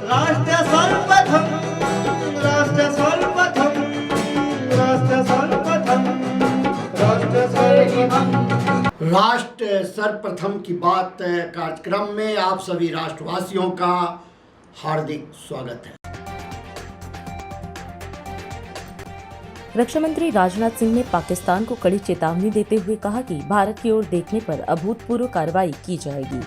राष्ट्र सर्वप्रथम, राष्ट्र सर्वप्रथम, राष्ट्र सर्वप्रथम, राष्ट्र सर्वप्रथम। राष्ट्र सर्वप्रथम की बात कार्यक्रम में आप सभी राष्ट्रवासियों का हार्दिक स्वागत है। रक्षा मंत्री राजनाथ सिंह ने पाकिस्तान को कड़ी चेतावनी देते हुए कहा कि भारत की ओर देखने पर अभूतपूर्व कार्रवाई की जाएगी।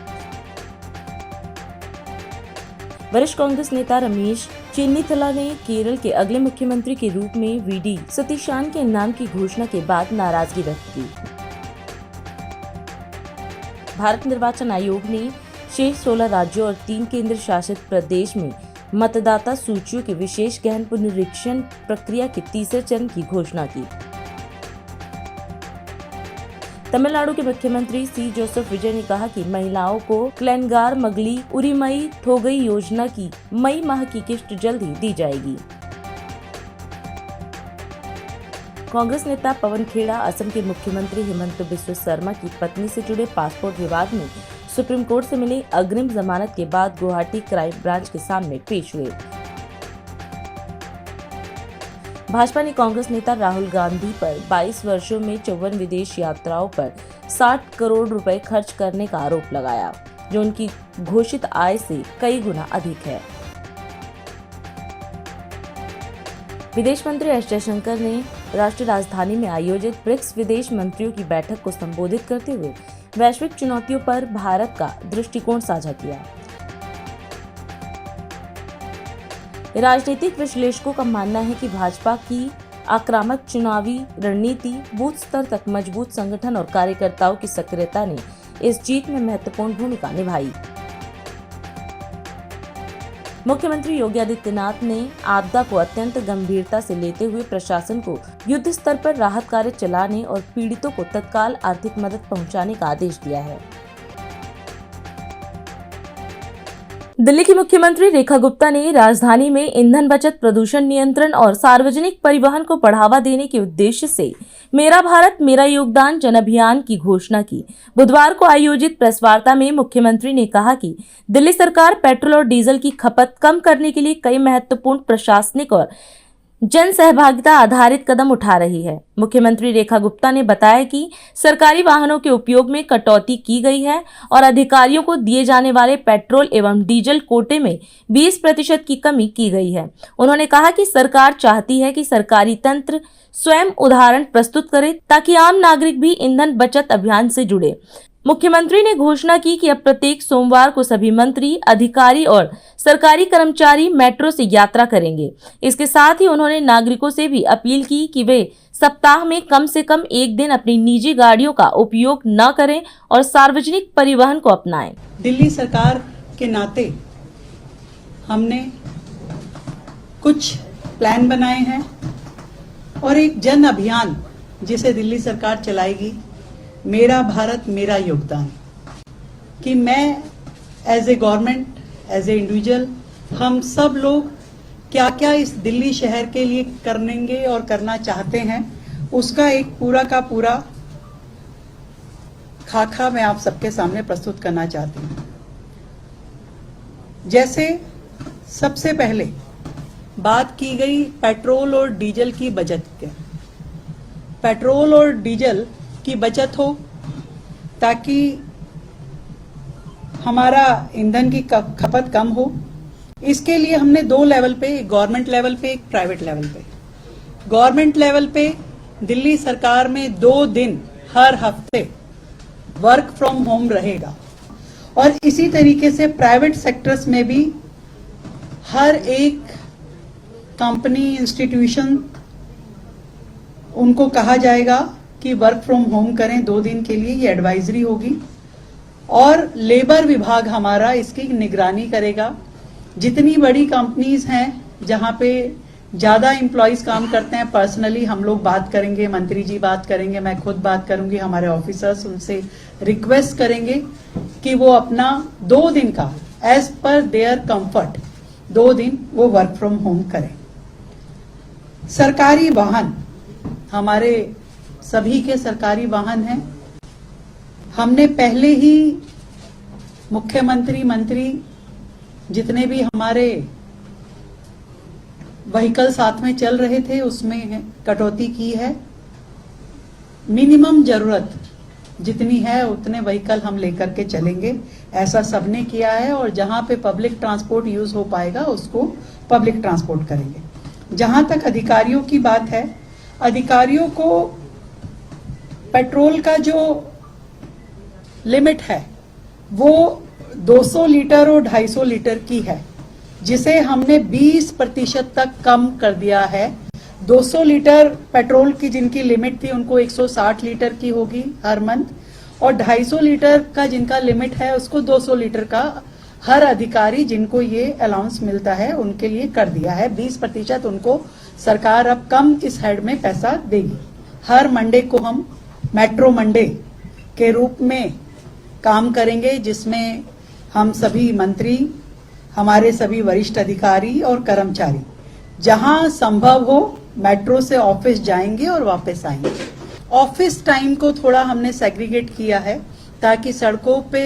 वरिष्ठ कांग्रेस नेता रमेश चेन्नीथला ने केरल के अगले मुख्यमंत्री के रूप में वीडी सतीशान के नाम की घोषणा के बाद नाराजगी व्यक्त की। भारत निर्वाचन आयोग ने शेष 16 राज्यों और 3 केंद्र शासित प्रदेश में मतदाता सूचियों के विशेष गहन पुनरीक्षण प्रक्रिया के तीसरे चरण की घोषणा की। तमिलनाडु के मुख्यमंत्री सी जोसेफ विजय ने कहा कि महिलाओं को क्लेनगार मगली उरिमई थोगई योजना की मई माह की किस्त जल्द ही दी जाएगी। कांग्रेस नेता पवन खेड़ा असम के मुख्यमंत्री हिमंत बिस्वा शर्मा की पत्नी से जुड़े पासपोर्ट विवाद में सुप्रीम कोर्ट से मिली अग्रिम जमानत के बाद गुवाहाटी क्राइम ब्रांच के सामने पेश हुए। भाजपा ने कांग्रेस नेता राहुल गांधी पर 22 वर्षों में 54 विदेश यात्राओं पर 60 करोड़ रुपए खर्च करने का आरोप लगाया, जो उनकी घोषित आय से कई गुना अधिक है। विदेश मंत्री एस जयशंकर ने राष्ट्रीय राजधानी में आयोजित ब्रिक्स विदेश मंत्रियों की बैठक को संबोधित करते हुए वैश्विक चुनौतियों पर भारत का दृष्टिकोण साझा किया। राजनीतिक विश्लेषकों का मानना है कि भाजपा की आक्रामक चुनावी रणनीति, बूथ स्तर तक मजबूत संगठन और कार्यकर्ताओं की सक्रियता ने इस जीत में महत्वपूर्ण भूमिका निभाई। मुख्यमंत्री योगी आदित्यनाथ ने आपदा को अत्यंत गंभीरता से लेते हुए प्रशासन को युद्ध स्तर पर राहत कार्य चलाने और पीड़ितों को तत्काल आर्थिक मदद पहुंचाने का आदेश दिया है। दिल्ली की मुख्यमंत्री रेखा गुप्ता ने राजधानी में ईंधन बचत, प्रदूषण नियंत्रण और सार्वजनिक परिवहन को बढ़ावा देने के उद्देश्य से मेरा भारत मेरा योगदान जन अभियान की घोषणा की। बुधवार को आयोजित प्रेस वार्ता में मुख्यमंत्री ने कहा कि दिल्ली सरकार पेट्रोल और डीजल की खपत कम करने के लिए कई महत्वपूर्ण प्रशासनिक और जन सहभागिता आधारित कदम उठा रही है। मुख्यमंत्री रेखा गुप्ता ने बताया कि सरकारी वाहनों के उपयोग में कटौती की गई है और अधिकारियों को दिए जाने वाले पेट्रोल एवं डीजल कोटे में 20% की कमी की गई है। उन्होंने कहा कि सरकार चाहती है कि सरकारी तंत्र स्वयं उदाहरण प्रस्तुत करे ताकि आम नागरिक भी ईंधन बचत अभियान से जुड़े। मुख्यमंत्री ने घोषणा की कि अब प्रत्येक सोमवार को सभी मंत्री, अधिकारी और सरकारी कर्मचारी मेट्रो से यात्रा करेंगे। इसके साथ ही उन्होंने नागरिकों से भी अपील की कि वे सप्ताह में कम से कम एक दिन अपनी निजी गाड़ियों का उपयोग न करें और सार्वजनिक परिवहन को अपनाएं। दिल्ली सरकार के नाते हमने कुछ प्लान बनाए हैं और एक जन अभियान जिसे दिल्ली सरकार चलाएगी, मेरा भारत मेरा योगदान, कि मैं as a government, as a individual, हम सब लोग क्या क्या इस दिल्ली शहर के लिए करेंगे और करना चाहते हैं, उसका एक पूरा का पूरा खाका मैं आप सबके सामने प्रस्तुत करना चाहती हूँ। जैसे सबसे पहले बात की गई पेट्रोल और डीजल की बचत के, पेट्रोल और डीजल की बचत हो ताकि हमारा ईंधन की खपत कम हो। इसके लिए हमने 2 लेवल पे, एक गवर्नमेंट लेवल पे, एक प्राइवेट लेवल पे। गवर्नमेंट लेवल पे दिल्ली सरकार में 2 दिन हर हफ्ते वर्क फ्रॉम होम रहेगा और इसी तरीके से प्राइवेट सेक्टर्स में भी हर एक कंपनी, इंस्टीट्यूशन, उनको कहा जाएगा कि वर्क फ्रॉम होम करें 2 दिन के लिए। ये एडवाइजरी होगी और लेबर विभाग हमारा इसकी निगरानी करेगा। जितनी बड़ी कंपनीज हैं जहां पे ज्यादा एम्प्लॉयज काम करते हैं, पर्सनली हम लोग बात करेंगे, मंत्री जी बात करेंगे, मैं खुद बात करूंगी, हमारे ऑफिसर्स उनसे रिक्वेस्ट करेंगे कि वो अपना 2 दिन का एज पर देयर कंफर्ट 2 दिन वो वर्क फ्रॉम होम करें। सरकारी वाहन, हमारे सभी के सरकारी वाहन हैं। हमने पहले ही मुख्यमंत्री, मंत्री जितने भी हमारे व्हीकल साथ में चल रहे थे उसमें कटौती की है। मिनिमम जरूरत जितनी है उतने व्हीकल हम लेकर के चलेंगे, ऐसा सबने किया है। और जहां पे पब्लिक ट्रांसपोर्ट यूज हो पाएगा उसको पब्लिक ट्रांसपोर्ट करेंगे। जहां तक अधिकारियों की बात है, अधिकारियों को पेट्रोल का जो लिमिट है वो 200 लीटर और 250 लीटर की है, जिसे हमने 20% तक कम कर दिया है। 200 लीटर पेट्रोल की जिनकी लिमिट थी उनको 160 लीटर की होगी हर मंथ, और 250 लीटर का जिनका लिमिट है उसको 200 लीटर का हर अधिकारी जिनको ये अलाउंस मिलता है उनके लिए कर दिया है। 20% उनको सरकार अब कम इस हेड में पैसा देगी। हर मंडे को हम मेट्रो मंडे के रूप में काम करेंगे, जिसमें हम सभी मंत्री, हमारे सभी वरिष्ठ अधिकारी और कर्मचारी जहां संभव हो मेट्रो से ऑफिस जाएंगे और वापस आएंगे। ऑफिस टाइम को थोड़ा हमने सेग्रीगेट किया है ताकि सड़कों पे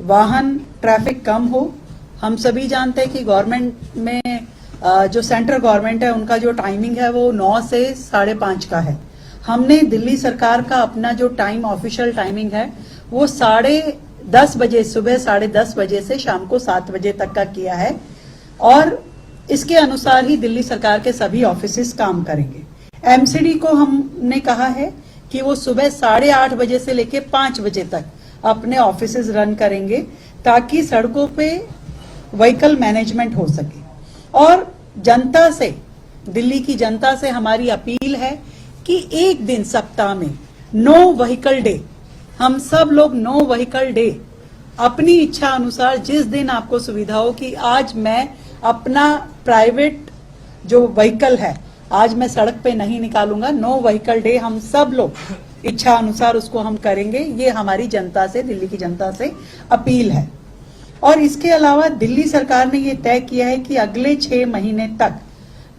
वाहन ट्रैफिक कम हो। हम सभी जानते हैं कि गवर्नमेंट में जो सेंट्रल गवर्नमेंट है उनका जो टाइमिंग है वो 9 से 5:30 का है। हमने दिल्ली सरकार का अपना जो टाइम ऑफिशियल टाइमिंग है वो 10:30 बजे, सुबह 10:30 बजे से शाम को 7 बजे तक का किया है, और इसके अनुसार ही दिल्ली सरकार के सभी ऑफिसेस काम करेंगे। एमसीडी को हमने कहा है कि वो सुबह 8:30 बजे से लेके 5 बजे तक अपने ऑफिसेस रन करेंगे ताकि सड़कों पे व्हीकल मैनेजमेंट हो सके। और जनता से, दिल्ली की जनता से हमारी अपील है कि एक दिन सप्ताह में नो व्हीकल डे, हम सब लोग नो व्हीकल डे अपनी इच्छा अनुसार जिस दिन आपको सुविधा हो कि आज मैं अपना प्राइवेट जो व्हीकल है आज मैं सड़क पे नहीं निकालूंगा, नो व्हीकल डे हम सब लोग इच्छा अनुसार उसको हम करेंगे। ये हमारी जनता से, दिल्ली की जनता से अपील है। और इसके अलावा दिल्ली सरकार ने ये तय किया है कि अगले 6 महीने तक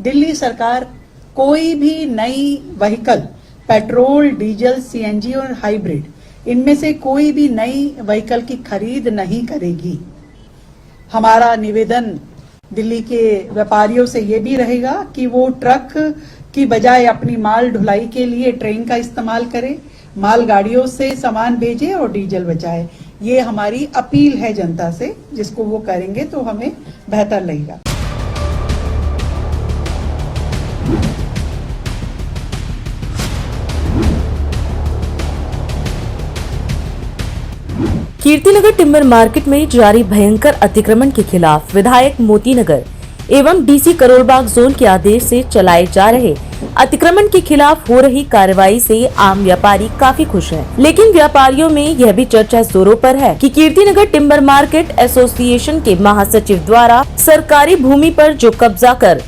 दिल्ली सरकार कोई भी नई व्हीकल, पेट्रोल, डीजल, सीएनजी और हाइब्रिड, इनमें से कोई भी नई व्हीकल की खरीद नहीं करेगी। हमारा निवेदन दिल्ली के व्यापारियों से ये भी रहेगा कि वो ट्रक की बजाय अपनी माल ढुलाई के लिए ट्रेन का इस्तेमाल करें, माल गाड़ियों से सामान भेजे और डीजल बचाए। ये हमारी अपील है जनता से, जिसको वो करेंगे तो हमें बेहतर लगेगा। कीर्तिनगर टिम्बर मार्केट में जारी भयंकर अतिक्रमण के खिलाफ विधायक मोतीनगर एवं डीसी करोलबाग जोन के आदेश से चलाए जा रहे अतिक्रमण के खिलाफ हो रही कार्रवाई से आम व्यापारी काफी खुश हैं। लेकिन व्यापारियों में यह भी चर्चा जोरों पर है कि कीर्तिनगर टिम्बर मार्केट एसोसिएशन के महासचिव द्वारा सरकारी भूमि पर जो कब्जा कर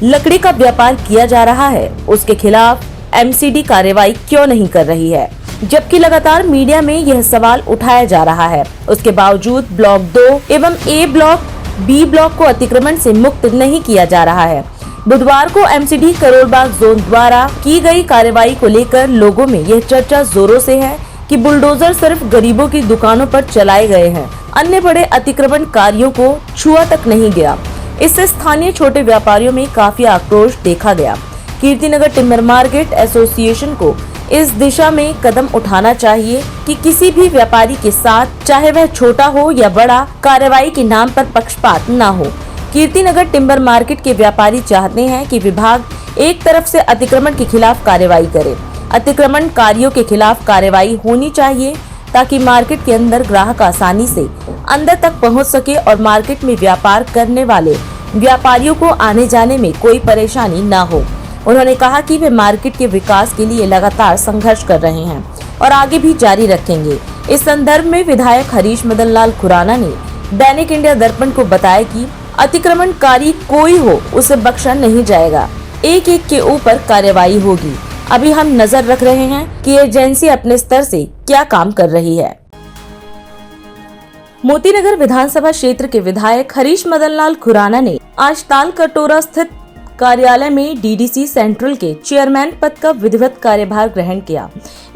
लकड़ी का व्यापार किया जा रहा है उसके खिलाफ एमसीडी कार्रवाई क्यों नहीं कर रही है, जबकि लगातार मीडिया में यह सवाल उठाया जा रहा है। उसके बावजूद ब्लॉक 2 एवं ए ब्लॉक, बी ब्लॉक को अतिक्रमण से मुक्त नहीं किया जा रहा है। बुधवार को एमसीडी करोलबाग जोन द्वारा की गई कार्रवाई को लेकर लोगों में यह चर्चा जोरों से है कि बुलडोजर सिर्फ गरीबों की दुकानों पर चलाए गए हैं, अन्य बड़े अतिक्रमणकारियों को छुआ तक नहीं गया। इससे स्थानीय छोटे व्यापारियों में काफी आक्रोश देखा गया। कीर्तिनगर टिम्बर मार्केट एसोसिएशन को इस दिशा में कदम उठाना चाहिए कि किसी भी व्यापारी के साथ, चाहे वह छोटा हो या बड़ा, कार्रवाई के नाम पर पक्षपात न हो। कीर्तिनगर टिम्बर मार्केट के व्यापारी चाहते हैं कि विभाग एक तरफ से अतिक्रमण के खिलाफ कार्रवाई करे, अतिक्रमणकारियों के खिलाफ कार्रवाई होनी चाहिए ताकि मार्केट के अंदर ग्राहक आसानी से अंदर तक पहुंच सके और मार्केट में व्यापार करने वाले व्यापारियों को आने जाने में कोई परेशानी न हो। उन्होंने कहा कि वे मार्केट के विकास के लिए लगातार संघर्ष कर रहे हैं और आगे भी जारी रखेंगे। इस संदर्भ में विधायक हरीश मदन लाल खुराना ने दैनिक इंडिया दर्पण को बताया कि अतिक्रमणकारी कोई हो उसे बख्शा नहीं जाएगा, एक एक के ऊपर कार्रवाई होगी। अभी हम नजर रख रहे हैं कि एजेंसी अपने स्तर से क्या काम कर रही है। मोतीनगर विधानसभा क्षेत्र के विधायक हरीश मदन लाल खुराना ने आज ताल कटोरा स्थित कार्यालय में डीडीसी सेंट्रल के चेयरमैन पद का विधिवत कार्यभार ग्रहण किया।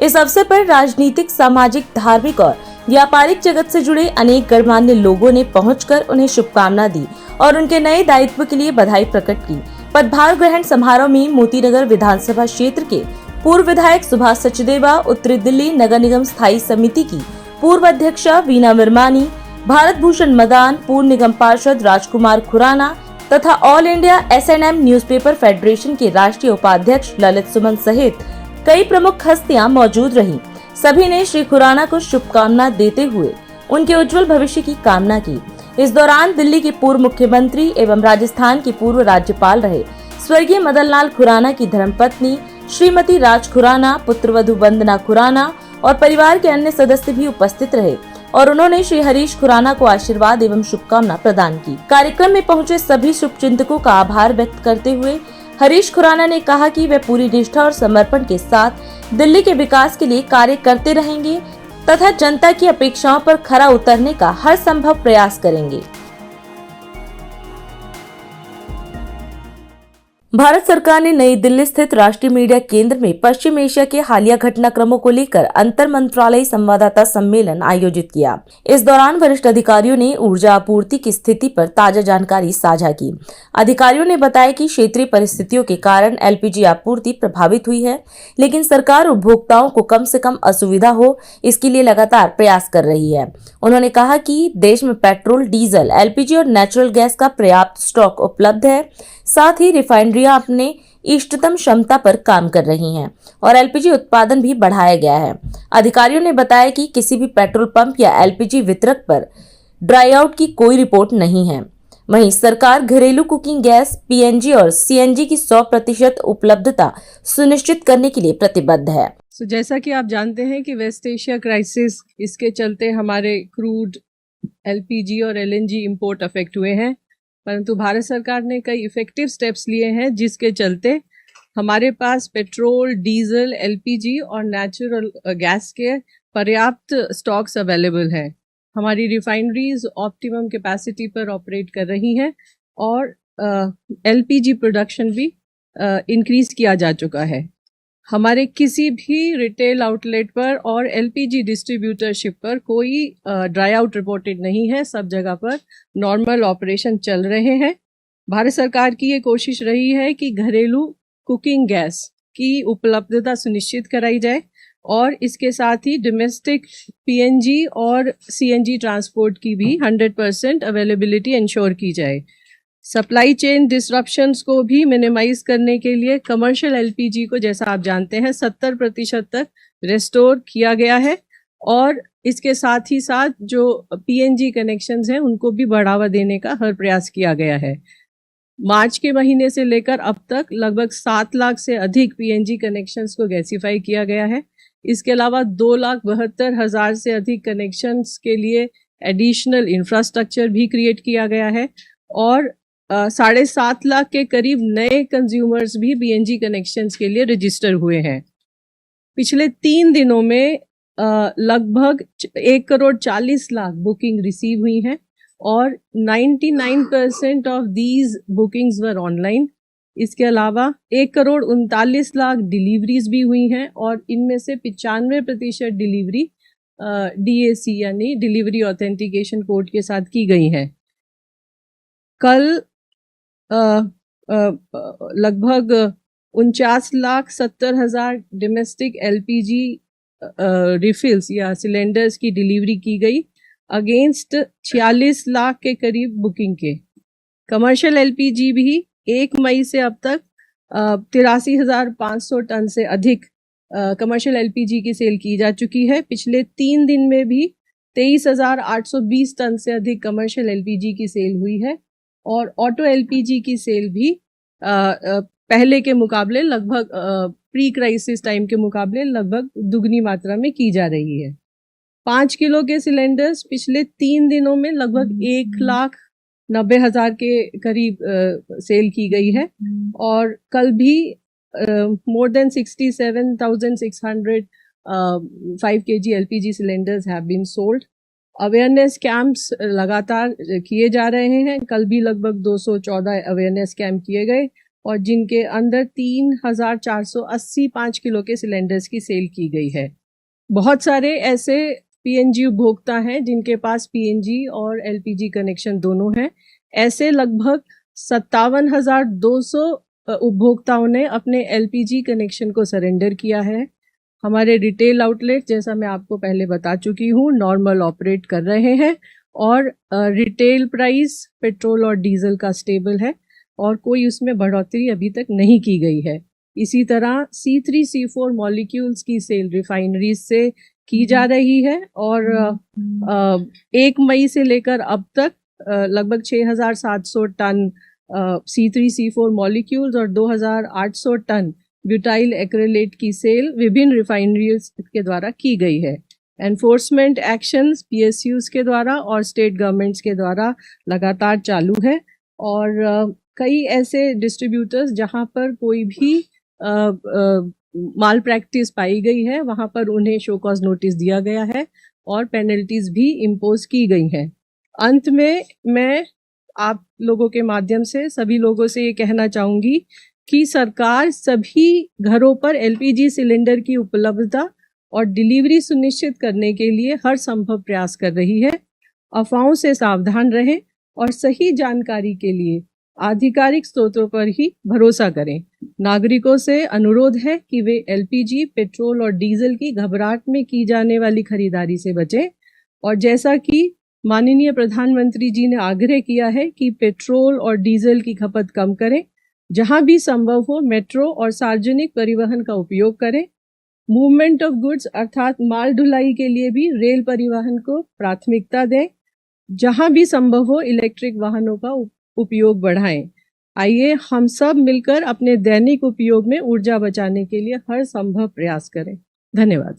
इस अवसर पर राजनीतिक, सामाजिक, धार्मिक और व्यापारिक जगत से जुड़े अनेक गणमान्य लोगों ने पहुंचकर उन्हें शुभकामना दी और उनके नए दायित्व के लिए बधाई प्रकट की। पदभार ग्रहण समारोह में मोतीनगर विधानसभा क्षेत्र के पूर्व विधायक सुभाष सचदेवा, उत्तरी दिल्ली नगर निगम स्थायी समिति की पूर्व अध्यक्षा वीना विरमानी, भारत भूषण मदान, पूर्व निगम पार्षद राजकुमार खुराना तथा all India SNM newspaper federation के राष्ट्रीय उपाध्यक्ष ललित सुमन सहित कई प्रमुख हस्तियां मौजूद रहीं। सभी ने श्री खुराना को शुभकामना देते हुए उनके उज्जवल भविष्य की कामना की। इस दौरान दिल्ली के पूर्व मुख्यमंत्री एवं राजस्थान के पूर्व राज्यपाल रहे स्वर्गीय मदन लाल खुराना की धर्मपत्नी श्रीमती राज खुराना, पुत्रवधू वंदना खुराना और परिवार के अन्य सदस्य भी उपस्थित रहे और उन्होंने श्री हरीश खुराना को आशीर्वाद एवं शुभकामना प्रदान की। कार्यक्रम में पहुंचे सभी शुभचिंतकों का आभार व्यक्त करते हुए हरीश खुराना ने कहा कि वे पूरी निष्ठा और समर्पण के साथ दिल्ली के विकास के लिए कार्य करते रहेंगे तथा जनता की अपेक्षाओं पर खरा उतरने का हर संभव प्रयास करेंगे। भारत सरकार ने नई दिल्ली स्थित राष्ट्रीय मीडिया केंद्र में पश्चिम एशिया के हालिया घटनाक्रमों को लेकर अंतर मंत्रालयी संवाददाता सम्मेलन आयोजित किया। इस दौरान वरिष्ठ अधिकारियों ने ऊर्जा आपूर्ति की स्थिति पर ताजा जानकारी साझा की। अधिकारियों ने बताया कि क्षेत्रीय परिस्थितियों के कारण एलपीजी आपूर्ति प्रभावित हुई है, लेकिन सरकार उपभोक्ताओं को कम से कम असुविधा हो इसके लिए लगातार प्रयास कर रही है। उन्होंने कहा कि देश में पेट्रोल, डीजल, एलपीजी और नेचुरल गैस का पर्याप्त स्टॉक उपलब्ध है। साथ ही रिफाइनरियां अपने इष्टतम क्षमता पर काम कर रही हैं और एलपीजी उत्पादन भी बढ़ाया गया है। अधिकारियों ने बताया कि किसी भी पेट्रोल पंप या एलपीजी वितरक पर ड्राई आउट की कोई रिपोर्ट नहीं है। वहीं सरकार घरेलू कुकिंग गैस, पीएनजी और सीएनजी की 100% उपलब्धता सुनिश्चित करने के लिए प्रतिबद्ध है। जैसा कि आप जानते हैं कि वेस्ट एशिया क्राइसिस, इसके चलते हमारे क्रूड, एलपीजी और एलएनजी इंपोर्ट अफेक्ट हुए हैं, परंतु भारत सरकार ने कई इफेक्टिव स्टेप्स लिए हैं जिसके चलते हमारे पास पेट्रोल, डीजल, एलपीजी और नेचुरल गैस के पर्याप्त स्टॉक्स अवेलेबल हैं। हमारी रिफाइनरीज ऑप्टिमम कैपेसिटी पर ऑपरेट कर रही हैं और एलपीजी प्रोडक्शन भी इंक्रीज किया जा चुका है। हमारे किसी भी रिटेल आउटलेट पर और एलपीजी डिस्ट्रीब्यूटरशिप पर कोई ड्राई आउट रिपोर्टेड नहीं है। सब जगह पर नॉर्मल ऑपरेशन चल रहे हैं। भारत सरकार की ये कोशिश रही है कि घरेलू कुकिंग गैस की उपलब्धता सुनिश्चित कराई जाए और इसके साथ ही डोमेस्टिक पीएनजी और सीएनजी ट्रांसपोर्ट की भी 100% अवेलेबिलिटी इंश्योर की जाए। सप्लाई चेन डिसरप्शंस को भी मिनिमाइज करने के लिए कमर्शियल एलपीजी को, जैसा आप जानते हैं, 70% तक रिस्टोर किया गया है और इसके साथ ही साथ जो पीएनजी कनेक्शंस हैं उनको भी बढ़ावा देने का हर प्रयास किया गया है। मार्च के महीने से लेकर अब तक लगभग 7 लाख से अधिक पीएनजी कनेक्शंस को गैसीफाई किया गया है। इसके अलावा 2,72,000 से अधिक कनेक्शंस के लिए एडिशनल इंफ्रास्ट्रक्चर भी क्रिएट किया गया है और 7.5 लाख के करीब नए कंज्यूमर्स भी पीएनजी कनेक्शंस के लिए रजिस्टर हुए हैं। पिछले 3 दिनों में लगभग 1,40,00,000 बुकिंग रिसीव हुई हैं और 99% of these bookings were online. इसके अलावा 1,39,00,000 डिलीवरीज भी हुई हैं और इनमें से 95% डिलीवरी डीएसी यानी डिलीवरी ऑथेंटिकेशन कोड के साथ की गई हैं। कल लगभग 49,70,000 डोमेस्टिक एलपीजी रिफिल्स या सिलेंडर्स की डिलीवरी की गई अगेंस्ट 46 लाख के करीब बुकिंग के। कमर्शियल एलपीजी भी 1 मई से अब तक 83,500 टन से अधिक कमर्शियल एलपीजी की सेल की जा चुकी है। पिछले 3 दिन में भी 23,820 टन से अधिक कमर्शियल एलपीजी की सेल हुई है और ऑटो एलपीजी की सेल भी पहले के मुकाबले लगभग प्री क्राइसिस टाइम के मुकाबले लगभग दुगनी मात्रा में की जा रही है। 5 किलो के सिलेंडर्स पिछले 3 दिनों में लगभग 1,90,000 के करीब सेल की गई है और कल भी more than 67,600 5 kg LPG cylinders have been sold. Awareness camps लगातार किए जा रहे हैं। कल भी लगभग 214 अवेयरनेस कैंप किए गए और जिनके अंदर 3,485 किलो के सिलेंडर्स की सेल की गई है। बहुत सारे ऐसे पीएनजी उपभोक्ता हैं जिनके पास पीएनजी और एलपीजी कनेक्शन दोनों हैं। ऐसे लगभग 57,200 उपभोक्ताओं ने अपने एलपीजी कनेक्शन को सरेंडर किया है। हमारे रिटेल आउटलेट, जैसा मैं आपको पहले बता चुकी हूँ, नॉर्मल ऑपरेट कर रहे हैं और रिटेल प्राइस पेट्रोल और डीजल का स्टेबल है और कोई उसमें बढ़ोतरी अभी तक नहीं की गई है। इसी तरह C3 C4 मॉलिक्यूल्स की सेल रिफाइनरीज से की जा रही है और 1 मई से लेकर अब तक लगभग 6,700 टन C3 C4 मॉलिक्यूल्स और 2,800 टन ब्यूटाइल एक्रिलेट की सेल विभिन्न रिफाइनरीज के द्वारा की गई है। एनफोर्समेंट एक्शंस PSUs के द्वारा और स्टेट गवर्नमेंट्स के द्वारा लगातार चालू है और कई ऐसे डिस्ट्रीब्यूटर्स जहां पर कोई भी माल प्रैक्टिस पाई गई है वहां पर उन्हें शो कॉज नोटिस दिया गया है और पेनल्टीज भी इम्पोज की गई हैं। अंत में मैं आप लोगों के माध्यम से सभी लोगों से ये कहना चाहूँगी कि सरकार सभी घरों पर LPG सिलेंडर की उपलब्धता और डिलीवरी सुनिश्चित करने के लिए हर संभव प्रयास कर रही है। अफवाहों से सावधान रहें और सही जानकारी के लिए आधिकारिक स्रोतों पर ही भरोसा करें। नागरिकों से अनुरोध है कि वे LPG, पेट्रोल और डीजल की घबराहट में की जाने वाली खरीदारी से बचें और जैसा कि माननीय प्रधानमंत्री जी ने आग्रह किया है कि पेट्रोल और डीजल की खपत कम करें, जहां भी संभव हो मेट्रो और सार्वजनिक परिवहन का उपयोग करें। मूवमेंट ऑफ गुड्स अर्थात माल ढुलाई के लिए भी रेल परिवहन को प्राथमिकता दें। जहां भी संभव हो इलेक्ट्रिक वाहनों का उपयोग बढ़ाएं। आइए हम सब मिलकर अपने दैनिक उपयोग में ऊर्जा बचाने के लिए हर संभव प्रयास करें। धन्यवाद।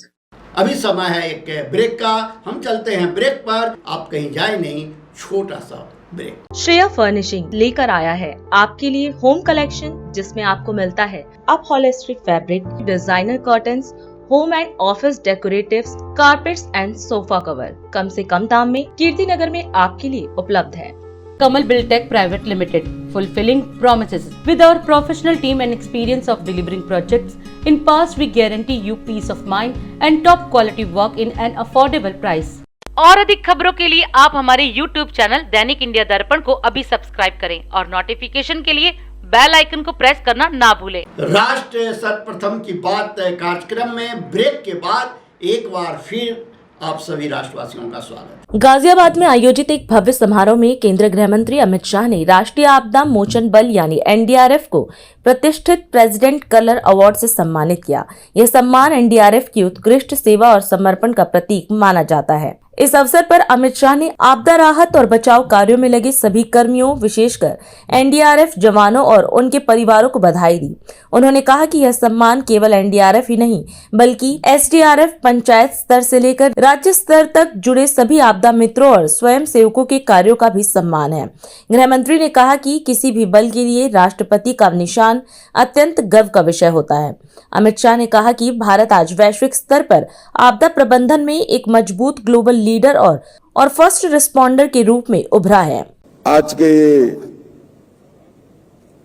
अभी समय है एक ब्रेक का, हम चलते हैं ब्रेक पर। आप कहीं जाए नहीं, छोटा सा ब्रेक। श्रेया फर्निशिंग लेकर आया है आपके लिए होम कलेक्शन, जिसमें आपको मिलता है upholstery fabric, designer curtains, home and office decoratives, carpets and sofa cover कम से कम दाम में कीर्ति नगर में आपके लिए उपलब्ध है। Kamal Buildtech Private Limited, fulfilling promises. With our professional team and experience of delivering projects, in past we guarantee you peace of mind and top quality work in an affordable price. और अधिक खबरों के लिए आप हमारे YouTube channel दैनिक India दर्पण को अभी सब्सक्राइब करें और नोटिफिकेशन के लिए बेल आइकन को प्रेस करना ना भूलें। राष्ट्र सर्वप्रथम की बात कार्यक्रम में ब्रेक के बाद एक बार फिर आप सभी राष्ट्रवासियों का स्वागत। गाजियाबाद में आयोजित एक भव्य समारोह में केंद्रीय गृह मंत्री अमित शाह ने राष्ट्रीय आपदा मोचन बल यानी NDRF को प्रतिष्ठित प्रेसिडेंट कलर अवार्ड से सम्मानित किया। यह सम्मान NDRF की उत्कृष्ट सेवा और समर्पण का प्रतीक माना जाता है। इस अवसर पर अमित शाह ने आपदा राहत और बचाव कार्यों में लगे सभी कर्मियों, विशेषकर NDRF जवानों और उनके परिवारों को बधाई दी। उन्होंने कहा कि यह सम्मान केवल NDRF ही नहीं बल्कि SDRF, पंचायत स्तर से लेकर राज्य स्तर तक जुड़े सभी आपदा मित्रों और स्वयं सेवकों के कार्यों का भी सम्मान है। गृह मंत्री ने कहा कि किसी भी बल के लिए राष्ट्रपति का निशान अत्यंत गर्व का विषय होता है। अमित शाह ने कहा कि भारत आज वैश्विक स्तर पर आपदा प्रबंधन में एक मजबूत ग्लोबल लीडर और फर्स्ट रिस्पॉन्डर के रूप में उभरा है। आज के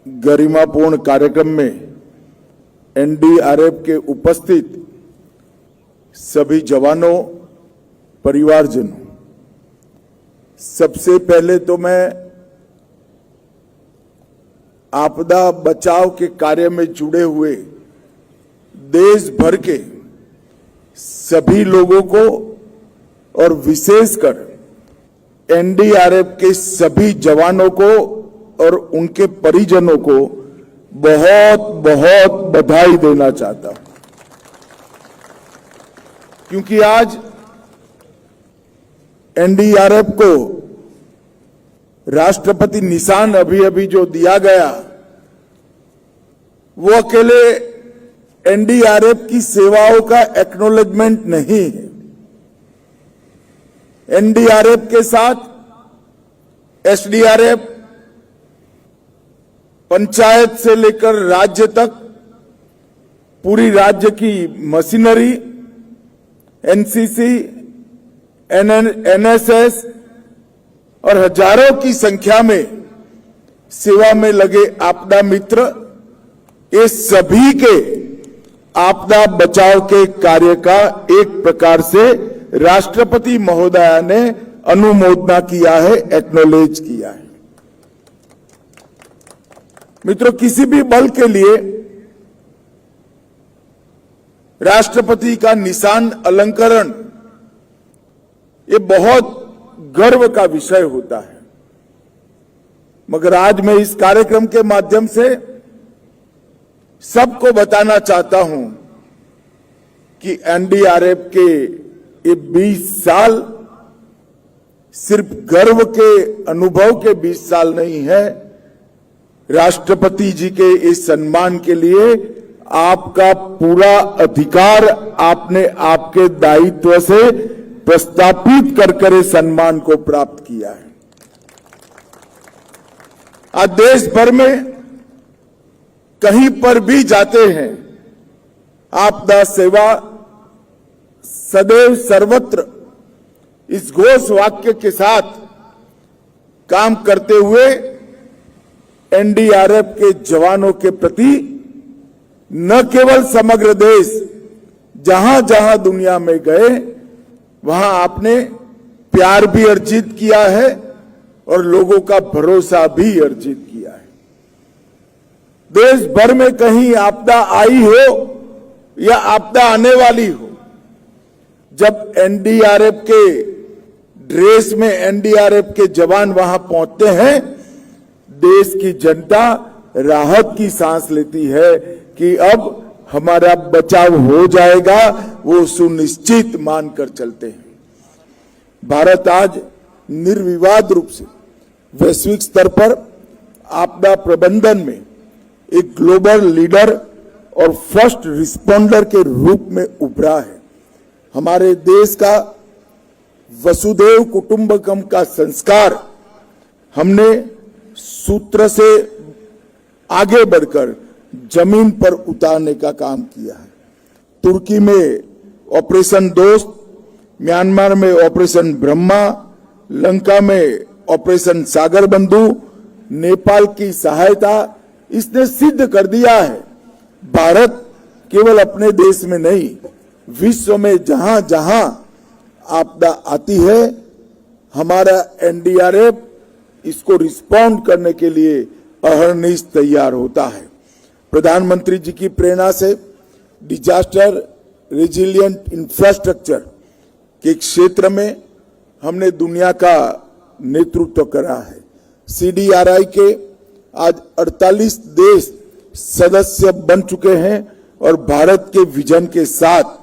गरिमापूर्ण कार्यक्रम में NDRF के उपस्थित सभी जवानों, परिवारजनों, सबसे पहले तो मैं आपदा बचाव के कार्य में जुड़े हुए देश भर के सभी लोगों को और विशेषकर NDRF के सभी जवानों को और उनके परिजनों को बहुत बहुत बधाई देना चाहता हूं, क्योंकि आज NDRF को राष्ट्रपति निशान अभी जो दिया गया वो अकेले NDRF की सेवाओं का एक्नॉलेजमेंट नहीं है। NDRF के साथ SDRF, पंचायत से लेकर राज्य तक पूरी राज्य की मशीनरी, NCC, NSS और हजारों की संख्या में सेवा में लगे आपदा मित्र ये सभी के आपदा बचाव के कार्य का एक प्रकार से राष्ट्रपति महोदया ने अनुमोदना किया है, एक्नॉलेज किया है। मित्रों, किसी भी बल के लिए राष्ट्रपति का निशान अलंकरण ये बहुत गर्व का विषय होता है, मगर आज मैं इस कार्यक्रम के माध्यम से सबको बताना चाहता हूं कि एनडीआरएफ के ये 20 साल सिर्फ गर्व के अनुभव के 20 साल नहीं है। राष्ट्रपति जी के इस सम्मान के लिए आपका पूरा अधिकार आपने आपके दायित्व से प्रस्थापित कर इस सम्मान को प्राप्त किया है। आज देश भर में कहीं पर भी जाते हैं, आपदा सेवा सदैव सर्वत्र इस घोष वाक्य के साथ काम करते हुए एनडीआरएफ के जवानों के प्रति न केवल समग्र देश, जहां जहां दुनिया में गए वहां आपने प्यार भी अर्जित किया है और लोगों का भरोसा भी अर्जित किया है। देश भर में कहीं आपदा आई हो या आपदा आने वाली हो, जब एनडीआरएफ के ड्रेस में एनडीआरएफ के जवान वहां पहुंचते हैं, देश की जनता राहत की सांस लेती है कि अब हमारा बचाव हो जाएगा, वो सुनिश्चित मानकर चलते हैं। भारत आज निर्विवाद रूप से वैश्विक स्तर पर आपदा प्रबंधन में एक ग्लोबल लीडर और फर्स्ट रिस्पॉन्डर के रूप में उभरा है। हमारे देश का वसुधैव कुटुंबकम का संस्कार हमने सूत्र से आगे बढ़कर जमीन पर उतारने का काम किया है। तुर्की में ऑपरेशन दोस्त, म्यांमार में ऑपरेशन ब्रह्मा, लंका में ऑपरेशन सागर बंधु, नेपाल की सहायता, इसने सिद्ध कर दिया है भारत केवल अपने देश में नहीं, विश्व में जहां जहां आपदा आती है, हमारा एनडीआरएफ इसको रिस्पॉन्ड करने के लिए अहर्निश तैयार होता है। प्रधानमंत्री जी की प्रेरणा से डिजास्टर रेजिलिएंट इंफ्रास्ट्रक्चर के क्षेत्र में हमने दुनिया का नेतृत्व करा है। सीडीआरआई के आज 48 देश सदस्य बन चुके हैं और भारत के विजन के साथ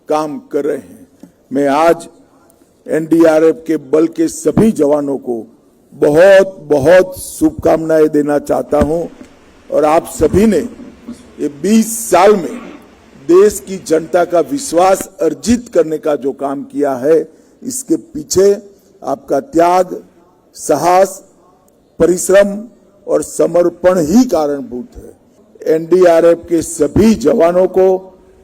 काम कर रहे हैं। मैं आज एनडीआरएफ के बल के सभी जवानों को बहुत बहुत शुभकामनाएं देना चाहता हूं और आप सभी ने ये 20 साल में देश की जनता का विश्वास अर्जित करने का जो काम किया है, इसके पीछे आपका त्याग, साहस, परिश्रम और समर्पण ही कारणभूत है। एनडीआरएफ के सभी जवानों को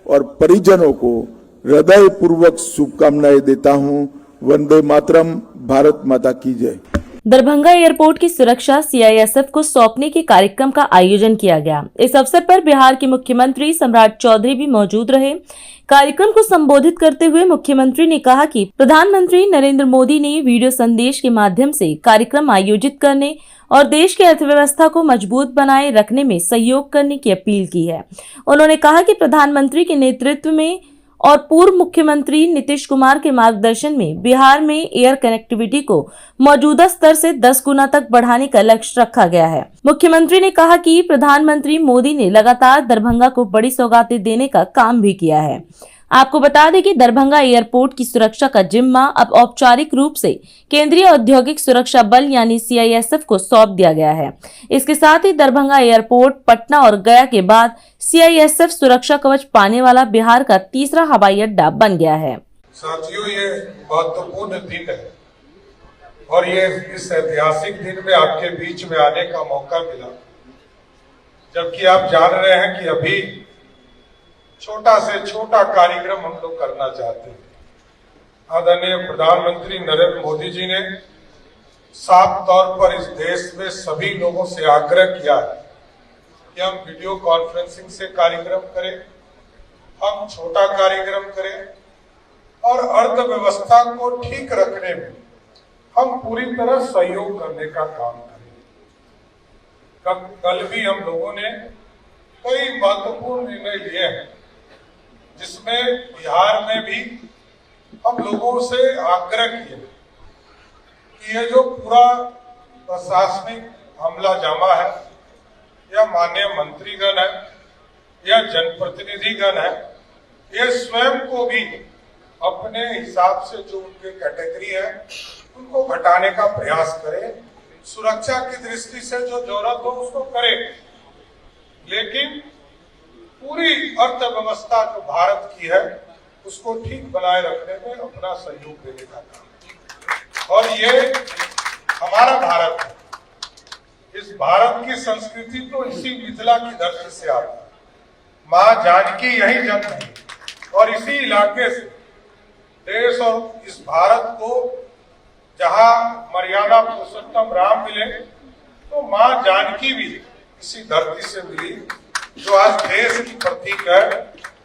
और परिजनों को हृदय पूर्वक शुभकामनाएं देता हूं। वंदे मातरम। भारत माता की जय। दरभंगा एयरपोर्ट की सुरक्षा सीआईएसएफ को सौंपने के कार्यक्रम का आयोजन किया गया। इस अवसर पर बिहार के मुख्यमंत्री सम्राट चौधरी भी मौजूद रहे। कार्यक्रम को संबोधित करते हुए मुख्यमंत्री ने कहा कि प्रधानमंत्री नरेंद्र मोदी ने वीडियो संदेश के माध्यम से कार्यक्रम आयोजित करने और देश की अर्थव्यवस्था को मजबूत बनाए रखने में सहयोग करने की अपील की है। उन्होंने कहा कि प्रधानमंत्री के नेतृत्व में और पूर्व मुख्यमंत्री नीतीश कुमार के मार्गदर्शन में बिहार में एयर कनेक्टिविटी को मौजूदा स्तर से 10 गुना तक बढ़ाने का लक्ष्य रखा गया है। मुख्यमंत्री ने कहा कि प्रधानमंत्री मोदी ने लगातार दरभंगा को बड़ी सौगातें देने का काम भी किया है। आपको बता दें कि दरभंगा एयरपोर्ट की सुरक्षा का जिम्मा अब औपचारिक रूप से केंद्रीय औद्योगिक सुरक्षा बल यानी सीआईएसएफ को सौंप दिया गया है। इसके साथ ही दरभंगा एयरपोर्ट पटना और गया के बाद सीआईएसएफ सुरक्षा कवच पाने वाला बिहार का तीसरा हवाई अड्डा बन गया है। साथियों, ये महत्वपूर्ण दिन है और ये इस ऐतिहासिक दिन में आपके बीच में आने का मौका मिला, जबकि आप जान रहे हैं कि अभी छोटा से छोटा कार्यक्रम हम लोग करना चाहते हैं। आदरणीय प्रधानमंत्री नरेंद्र मोदी जी ने साफ तौर पर इस देश में सभी लोगों से आग्रह किया है कि हम वीडियो कॉन्फ्रेंसिंग से कार्यक्रम करें, हम छोटा कार्यक्रम करें और अर्थव्यवस्था को ठीक रखने में हम पूरी तरह सहयोग करने का काम करें। कल भी हम लोगों ने कई महत्वपूर्ण निर्णय लिए हैं, जिसमें बिहार में भी हम लोगों से आग्रह किए कि ये जो पूरा प्रशासनिक हमला जामा है या माननीय मंत्रीगण है या जनप्रतिनिधिगण है, ये स्वयं को भी अपने हिसाब से जो उनके कैटेगरी है उनको घटाने का प्रयास करें। सुरक्षा की दृष्टि से जो जरूरत हो उसको करें, लेकिन पूरी अर्थव्यवस्था जो भारत की है उसको ठीक बनाए रखने में अपना सहयोग देने का काम। और ये हमारा भारत है, इस भारत की संस्कृति तो इसी मिथिला की धरती से आती है। माँ जानकी यही जन्म है और इसी इलाके से देश और इस भारत को जहाँ मर्यादा पुरुषोत्तम राम मिले, तो माँ जानकी भी इसी धरती से मिली, जो आज देश की प्रतीक है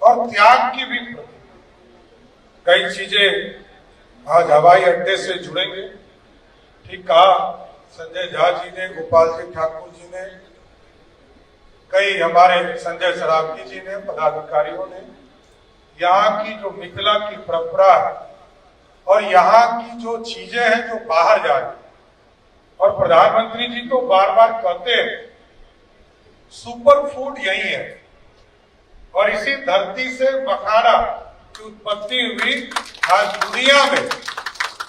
और त्याग की भी प्रतीक। कई चीजें आज हवाई अड्डे से जुड़ेंगे, ठीक कहा संजय झा जी ने, गोपाल जी ठाकुर जी ने, कई हमारे संजय सरावगी जी ने, पदाधिकारियों ने। यहाँ की जो मिथिला की परंपरा है और यहाँ की जो चीजें हैं जो बाहर जा रही, और प्रधानमंत्री जी तो बार बार कहते हैं सुपर फूड यही है, और इसी धरती से मखाना की उत्पत्ति हुई। आज दुनिया में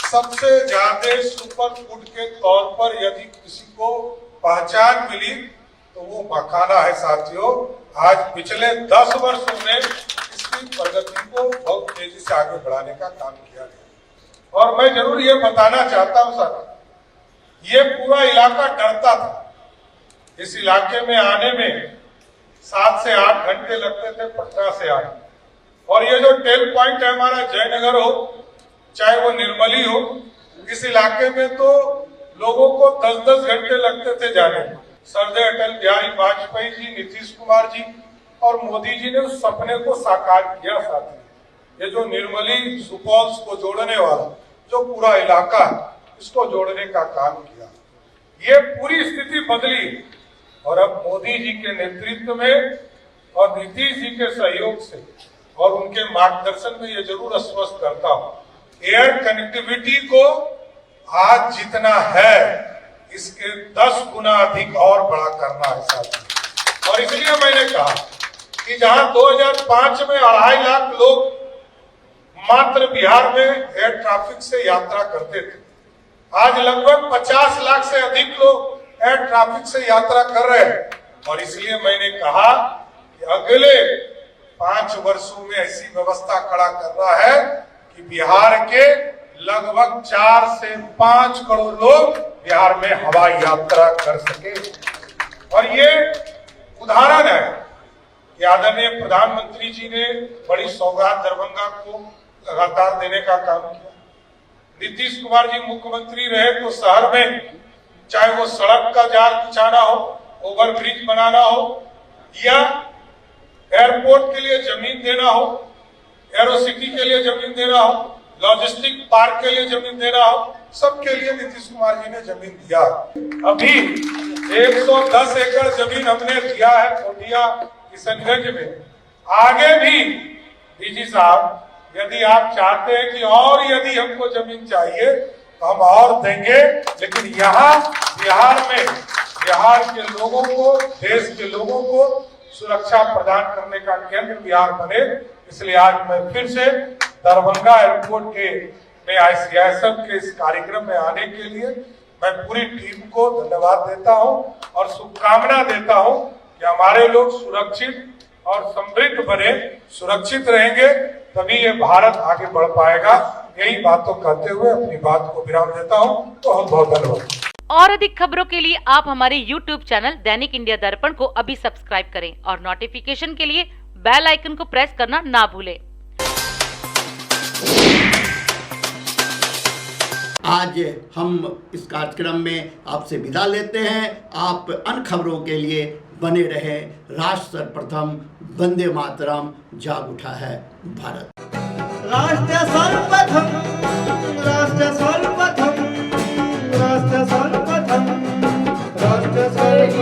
सबसे ज्यादा सुपर फूड के तौर पर यदि किसी को पहचान मिली तो वो मखाना है साथियों। आज पिछले 10 वर्षों में इसकी प्रगति को बहुत तेजी से आगे बढ़ाने का काम किया गया। और मैं जरूर ये बताना चाहता हूं सर, ये पूरा इलाका डरता था। इस इलाके में आने में 7 से 8 घंटे लगते थे पटना से आने, और ये जो टेल पॉइंट है हमारा जयनगर हो चाहे वो निर्मली हो, इस इलाके में तो लोगों को 10-10 घंटे लगते थे जाने में। सरदार अटल बिहारी वाजपेयी जी, नीतीश कुमार जी और मोदी जी ने उस सपने को साकार किया। साथी ये जो निर्मली सुपौल को जोड़ने वाला जो पूरा इलाका है, इसको जोड़ने का काम किया। ये पूरी स्थिति बदली और अब मोदी जी के नेतृत्व में और नीतीश जी के सहयोग से और उनके मार्गदर्शन में ये जरूर आश्वस्त करता हूँ, एयर कनेक्टिविटी को आज जितना है इसके 10 गुना अधिक और बड़ा करना है साथी। और इसलिए मैंने कहा कि जहां 2005 में 2.5 लाख लोग मात्र बिहार में एयर ट्रैफिक से यात्रा करते थे, आज लगभग 50 लाख से अधिक लोग एयर ट्रैफिक से यात्रा कर रहे हैं। और इसलिए मैंने कहा कि अगले 5 वर्षों में ऐसी व्यवस्था खड़ा करना है कि बिहार के लगभग 4 से 5 करोड़ लोग बिहार में हवाई यात्रा कर सके। और ये उदाहरण है कि आदरणीय प्रधानमंत्री जी ने बड़ी सौगात दरभंगा को लगातार देने का काम किया। नीतीश कुमार जी मुख्यमंत्री रहे तो शहर में चाहे वो सड़क का जाल बिछाना हो, ओवरब्रिज बनाना हो, या एयरपोर्ट के लिए जमीन देना हो, एरोसिटी के लिए जमीन देना हो, लॉजिस्टिक पार्क के लिए जमीन देना हो, सबके लिए नीतीश कुमार जी ने जमीन दिया। अभी 110 एकड़ जमीन हमने दिया है कोटिया किशनगंज में। आगे भी डीजी साहब यदि आप चाहते हैं कि और यदि हमको जमीन चाहिए तो हम और देंगे, लेकिन यहाँ बिहार में बिहार के लोगों को, देश के लोगों को सुरक्षा प्रदान करने का केंद्र बिहार बने। इसलिए आज मैं फिर से दरभंगा एयरपोर्ट के में ICISF के इस कार्यक्रम में आने के लिए मैं पूरी टीम को धन्यवाद देता हूं और शुभकामना देता हूं कि हमारे लोग सुरक्षित और समृद्ध बने। सुरक्षित रहेंगे तभी ये भारत आगे बढ़ पाएगा। यही बातों कहते हुए अपनी बात को विराम देता हूं। बहुत बहुत धन्यवाद। और अधिक खबरों के लिए आप हमारे YouTube चैनल दैनिक इंडिया दर्पण को अभी सब्सक्राइब करें और नोटिफिकेशन के लिए बेल आइकन को प्रेस करना ना भूलें। आज हम इस कार्यक्रम में आपसे विदा लेते हैं। आप अन्य खबरों के लिए बने रहे राष्ट्र सर्वप्रथम, वंदे मातरम, जाग उठा है भारत। राष्ट्र सर्वप्रथम, राष्ट्र सर्वप्रथम, राष्ट्र सर्वप्रथम, राष्ट्र सर्वप्रथम।